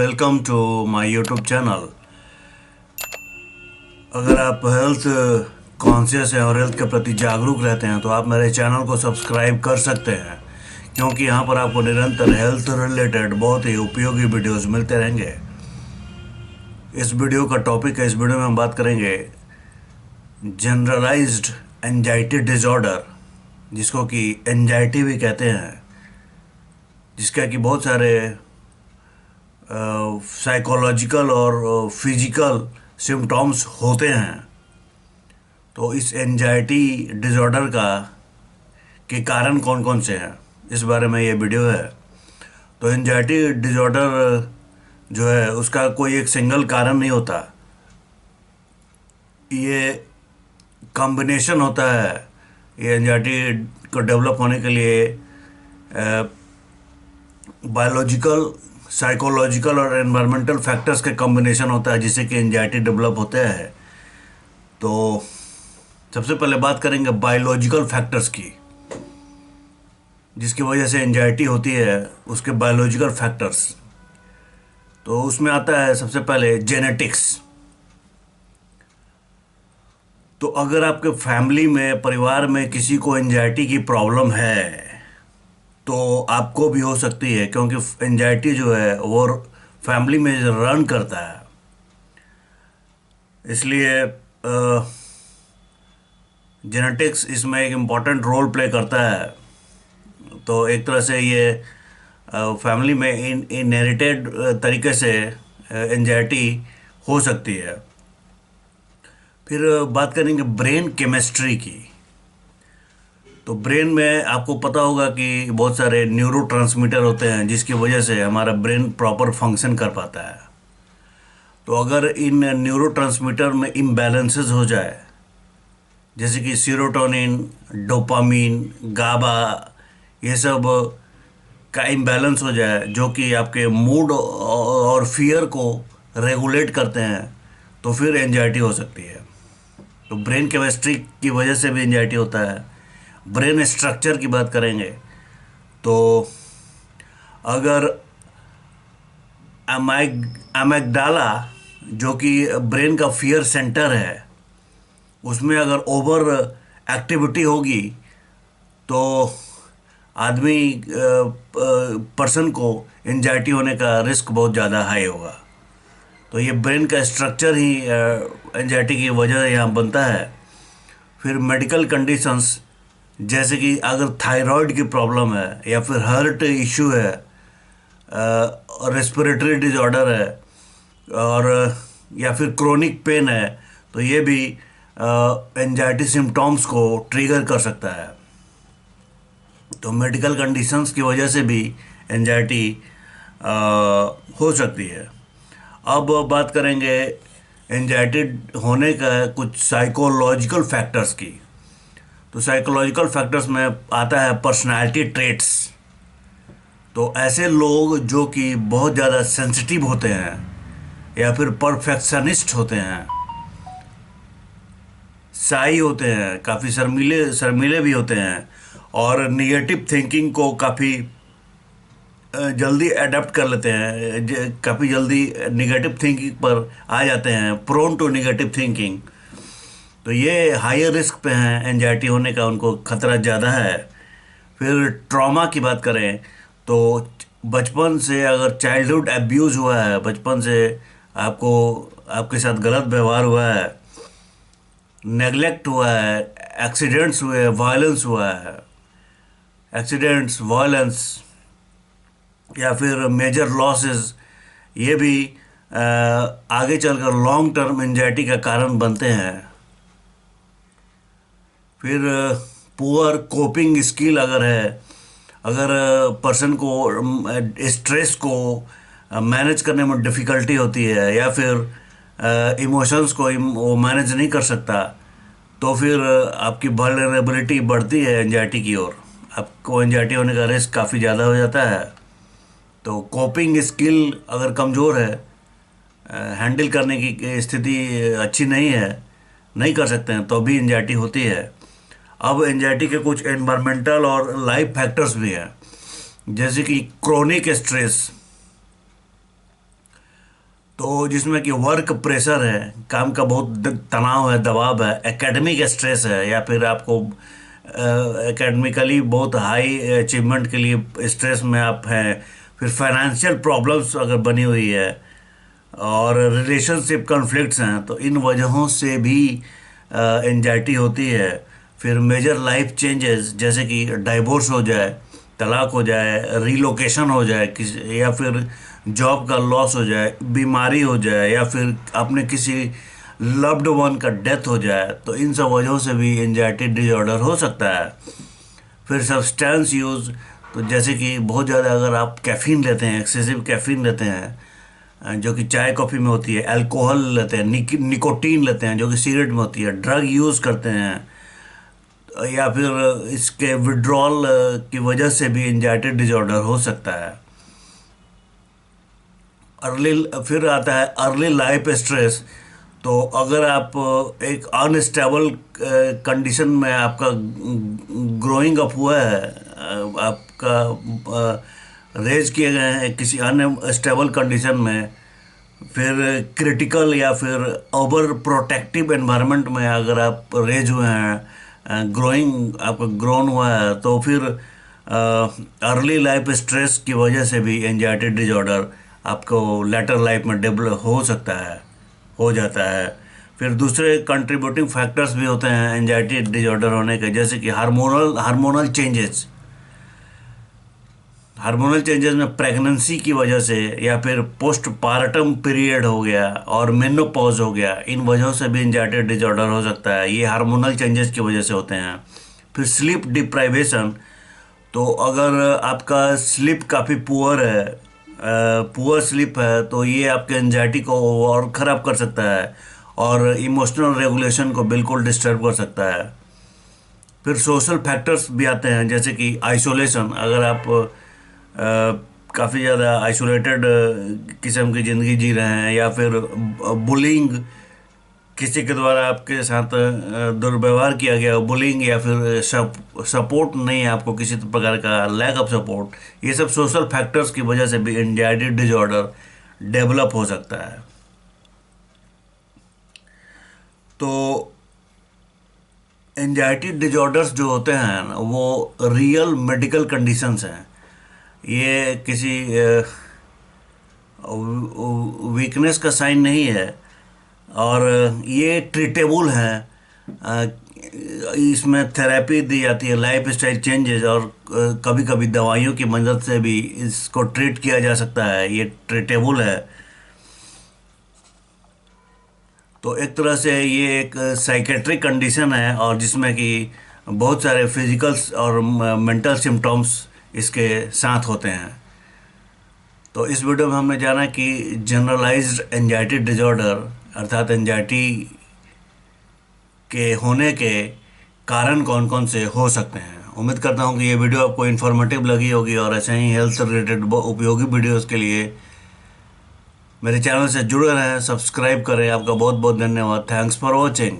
Welcome to my YouTube channel. अगर आप health conscious हैं और हेल्थ के प्रति जागरूक रहते हैं तो आप मेरे चैनल को सब्सक्राइब कर सकते हैं, क्योंकि यहाँ पर आपको निरंतर हेल्थ रिलेटेड बहुत ही उपयोगी वीडियोस मिलते रहेंगे। इस वीडियो का टॉपिक है, इस वीडियो में हम बात करेंगे जनरलाइज्ड एंजाइटी डिसऑर्डर, जिसको कि एंजाइटी भी कहते हैं, जिसका कि बहुत सारे साइकोलॉजिकल और फिजिकल सिम्टम्स होते हैं। तो इस एंजाइटी डिसऑर्डर का के कारण कौन कौन से हैं, इस बारे में ये वीडियो है। तो एंजाइटी डिसऑर्डर जो है उसका कोई एक सिंगल कारण नहीं होता, ये कॉम्बिनेशन होता है। ये एंजाइटी को डेवलप होने के लिए बायोलॉजिकल, साइकोलॉजिकल और एनवायरमेंटल फैक्टर्स के कॉम्बिनेशन होता है जिससे कि एंजाइटी डेवलप होता है। तो सबसे पहले बात करेंगे बायोलॉजिकल फैक्टर्स की, जिसकी वजह से एंजाइटी होती है, उसके बायोलॉजिकल फैक्टर्स। तो उसमें आता है सबसे पहले जेनेटिक्स। तो अगर आपके फैमिली में, परिवार में किसी को एंजाइटी की प्रॉब्लम है तो आपको भी हो सकती है, क्योंकि एंजाइटी जो है वो फैमिली में रन करता है। इसलिए जेनेटिक्स इसमें एक इम्पॉर्टेंट रोल प्ले करता है। तो एक तरह से ये फैमिली में इनहेरिटेड तरीके से एंजाइटी हो सकती है। फिर बात करेंगे ब्रेन केमिस्ट्री की। तो ब्रेन में आपको पता होगा कि बहुत सारे न्यूरोट्रांसमीटर होते हैं जिसकी वजह से हमारा ब्रेन प्रॉपर फंक्शन कर पाता है। तो अगर इन न्यूरोट्रांसमीटर में इम्बैलेंसेस हो जाए, जैसे कि सीरोटोनिन, डोपामीन, गाबा, ये सब का इम्बैलेंस हो जाए, जो कि आपके मूड और फियर को रेगुलेट करते हैं, तो फिर एंजाइटी हो सकती है। तो ब्रेन केमिस्ट्री की वजह से भी एंजाइटी होता है। ब्रेन स्ट्रक्चर की बात करेंगे तो अगर अमेगडाला, जो कि ब्रेन का फियर सेंटर है, उसमें अगर ओवर एक्टिविटी होगी तो आदमी पर्सन को एंजाइटी होने का रिस्क बहुत ज़्यादा हाई होगा। तो ये ब्रेन का स्ट्रक्चर ही एंजाइटी की वजह यहाँ बनता है। फिर मेडिकल कंडीशंस, जैसे कि अगर थायराइड की प्रॉब्लम है या फिर हार्ट इशू है और रेस्पिरेटरी डिसऑर्डर है और या फिर क्रोनिक पेन है, तो ये भी एंजाइटी सिम्टम्स को ट्रिगर कर सकता है। तो मेडिकल कंडीशंस की वजह से भी एंजाइटी हो सकती है। अब बात करेंगे एंजाइटी होने का कुछ साइकोलॉजिकल फैक्टर्स की। तो साइकोलॉजिकल फैक्टर्स में आता है पर्सनालिटी ट्रेट्स। तो ऐसे लोग जो कि बहुत ज़्यादा सेंसिटिव होते हैं या फिर परफेक्शनिस्ट होते हैं, शाई होते हैं, काफ़ी शर्मीले शर्मीले भी होते हैं और निगेटिव थिंकिंग को काफ़ी जल्दी अडेप्ट कर लेते हैं, काफ़ी जल्दी निगेटिव थिंकिंग पर आ जाते हैं, प्रोन टू निगेटिव थिंकिंग। तो ये हायर रिस्क पे हैं एंजाइटी होने का, उनको खतरा ज़्यादा है। फिर ट्रॉमा की बात करें तो बचपन से अगर चाइल्डहुड एब्यूज़ हुआ है, बचपन से आपको आपके साथ गलत व्यवहार हुआ है, नेगलेक्ट हुआ है, एक्सीडेंट्स हुए, वायलेंस हुआ है, एक्सीडेंट्स, वायलेंस या फिर मेजर लॉसेस, ये भी आगे चलकर लॉन्ग टर्म एंजाइटी का कारण बनते हैं। फिर पुअर कोपिंग स्किल अगर है, अगर पर्सन को स्ट्रेस को मैनेज करने में डिफ़िकल्टी होती है या फिर इमोशंस को वो मैनेज नहीं कर सकता, तो फिर आपकी वल्नरेबिलिटी बढ़ती है एंजाइटी की ओर, आपको एंजाइटी होने का रिस्क काफ़ी ज़्यादा हो जाता है। तो कोपिंग स्किल अगर कमज़ोर है, हैंडल करने की स्थिति अच्छी नहीं है, नहीं कर सकते हैं, तो भी एंजाइटी होती है। अब एंजाइटी के कुछ एनवायरमेंटल और लाइफ फैक्टर्स भी हैं, जैसे कि क्रोनिक स्ट्रेस। तो जिसमें कि वर्क प्रेशर है, काम का बहुत तनाव है, दबाव है, एकेडमिक स्ट्रेस है, या फिर आपको एकेडमिकली बहुत हाई अचीवमेंट के लिए स्ट्रेस में आप हैं, फिर फाइनेंशियल प्रॉब्लम्स अगर बनी हुई है, और रिलेशनशिप कॉन्फ्लिक्ट्स हैं, तो इन वजहों से भी एंजाइटी होती है। फिर मेजर लाइफ चेंजेस जैसे कि डाइवोर्स हो जाए, तलाक हो जाए, रीलोकेशन हो जाए किसी, या फिर जॉब का लॉस हो जाए, बीमारी हो जाए, या फिर आपने किसी लव्ड वन का डेथ हो जाए, तो इन सब वजहों से भी एंजाइटी डिसऑर्डर हो सकता है। फिर सब्सटेंस यूज़, तो जैसे कि बहुत ज़्यादा अगर आप कैफ़ीन लेते हैं, एक्सेसिव कैफ़ीन लेते हैं, जो कि चाय कॉफ़ी में होती है, अल्कोहल लेते हैं, निकोटीन लेते हैं जो कि सिगरेट में होती है, ड्रग यूज़ करते हैं, या फिर इसके विड्रॉल की वजह से भी एंजाइटी डिसऑर्डर हो सकता है। अर्ली फिर आता है अर्ली लाइफ स्ट्रेस। तो अगर आप एक अनस्टेबल कंडीशन में आपका ग्रोइंग अप हुआ है, आपका रेज किए गए हैं किसी अनस्टेबल कंडीशन में, फिर क्रिटिकल या फिर ओवर प्रोटेक्टिव एनवायरनमेंट में अगर आप रेज हुए हैं, ग्रोइंग आपका ग्रोन हुआ है, तो फिर अर्ली लाइफ स्ट्रेस की वजह से भी एंजाइटी डिसऑर्डर आपको लेटर लाइफ में डेवलप हो सकता है, हो जाता है। फिर दूसरे कंट्रीब्यूटिंग फैक्टर्स भी होते हैं एंजाइटी डिसऑर्डर होने के, जैसे कि हार्मोनल चेंजेस। हार्मोनल चेंजेस में प्रेगनेंसी की वजह से, या फिर पोस्ट पार्टम पीरियड हो गया और मेनोपॉज हो गया, इन वजहों से भी एंजाइटी डिसऑर्डर हो सकता है। ये हार्मोनल चेंजेस की वजह से होते हैं। फिर स्लीप डिप्राइवेशन, तो अगर आपका स्लीप काफ़ी पुअर है, पुअर स्लीप है, तो ये आपके एंजाइटी को और ख़राब कर सकता है और इमोशनल रेगुलेशन को बिल्कुल डिस्टर्ब कर सकता है। फिर सोशल फैक्टर्स भी आते हैं, जैसे कि आइसोलेशन। अगर आप काफ़ी ज़्यादा आइसोलेटेड किस्म की ज़िंदगी जी रहे हैं, या फिर बुलिंग, किसी के द्वारा आपके साथ दुर्व्यवहार किया गया, बुलिंग, या फिर सपोर्ट नहीं है आपको, किसी प्रकार का लैक ऑफ सपोर्ट, ये सब सोशल फैक्टर्स की वजह से भी एंजाइटी डिसऑर्डर डेवलप हो सकता है। तो एंजाइटी डिसऑर्डर्स जो होते हैं ना, वो रियल मेडिकल कंडीशंस हैं। ये किसी वीकनेस का साइन नहीं है, और ये ट्रीटेबल है। अ, इसमें थेरेपी दी जाती है, लाइफ स्टाइल चेंजेस, और कभी कभी दवाइयों की मदद से भी इसको ट्रीट किया जा सकता है। ये ट्रीटेबल है। तो एक तरह से ये एक साइकेट्रिक कंडीशन है, और जिसमें कि बहुत सारे फिजिकल्स और मेंटल सिम्टम्स इसके साथ होते हैं। तो इस वीडियो में हमने जाना कि जनरलाइज्ड एंजाइटी डिसऑर्डर, अर्थात एंजाइटी के होने के कारण कौन कौन से हो सकते हैं। उम्मीद करता हूँ कि ये वीडियो आपको इन्फॉर्मेटिव लगी होगी, और ऐसे ही हेल्थ से रिलेटेड उपयोगी वीडियोज़ के लिए मेरे चैनल से जुड़े रहें, सब्सक्राइब करें। आपका बहुत बहुत धन्यवाद। Thanks for watching.